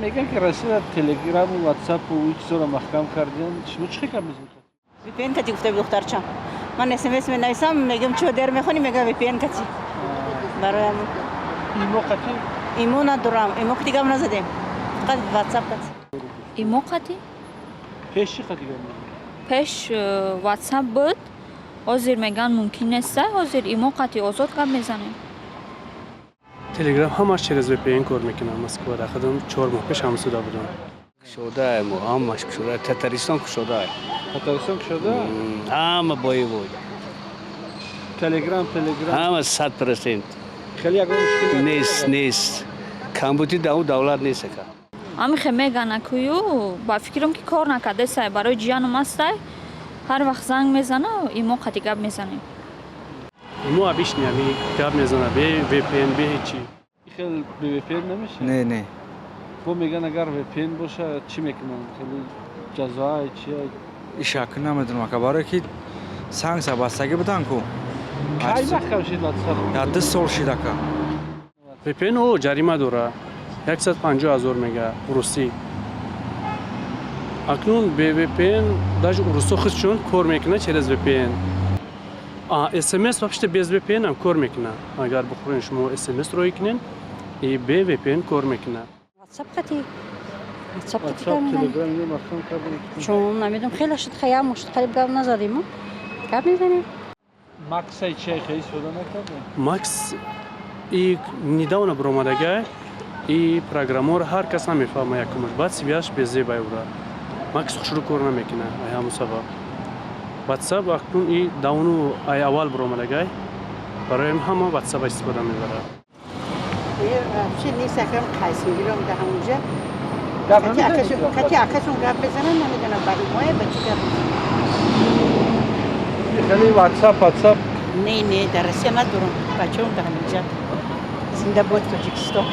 میگن که رسید تلگرام و واتساپ و این چیزا رو محکم کردین. شما چی کار میکنید؟ وی پی ان کتی گفته دخترچم. من اس ام اس می‌نویسم میگم چه در میخونی میگه وی پی ان کتی. برایم ایمو قطعی؟ ایمو ندارم. ایمو کتی گم نزدیم. فقط واتساپ کتی. ایمو قطعی؟ پیش چی قطعی گم؟ پیش واتساپ بود. حاضر میگن ممکن نیست. حاضر ایمو قطعی آزاد گم میزنیم. تلگرام همش через VPN کار میکنم. مسکو را خودم 4 ماه پیش هم سودا بودم. شده همش شده تتریستان شده تتریستان شده؟ همه بایی بود تلگرام همه 100% خیلی اگر مشکل نیست کمبودی دولت نیست که امی میگن اکویو با فکرم که کار نکرده سای برای جیانم است. هر وقت زنگ میزنه ایمو قطعی گپ میزنیم. ایمو ابیش نیامی گپ میزنه به VPN به هیچی. خیلی به وی پی ان نمیشه؟ نه با میگن اگر وی پی ان باشه چی میکنن؟ خیلی جزای چیه؟ این شکل نمیدونم که برای که سنگ سبستگی بودن کو کی وقت کشید واتساپ؟ یا 2 سال شده که VPN او جریمه داره. 150,000 میگه روسی. اکنون به VPN داش روسو خودشون کار میکنه через VPN. SMS وقتی без VPN هم کار میکنه. اگر بخورین شما SMS رو یکنین ای به VPN کار میکنه. واتساپ کتی. واتساپ کتی واتساپ گم تلگرام اینو محکم کردن. چون نمیدونم خیلی شد خیام مشت قریب گم نزدیم. گپ میزنیم. مکس ای چی خیلی سودا نکردن؟ ماکس ای недавно برآمدگی ای پروگرامر هر کس نمیفهمه یکمش بعد سیبیاش به زیبای اورا ماکس شروع کار نمیکنه ای همون سبب واتساپ اکنون ای داونو ای اول برآمدگی برای همه واتساپ استفاده میبره چی نیست اکرم قیس میگیرم در همونجا. گپ نمیزنید؟ کتی اکشون گپ بزنن نمیدونم برای ماه بچه گپ خیلی واتساپ نه در رسیه ندارم. بچه هم در همونجا. زنده بود تاجیکستان.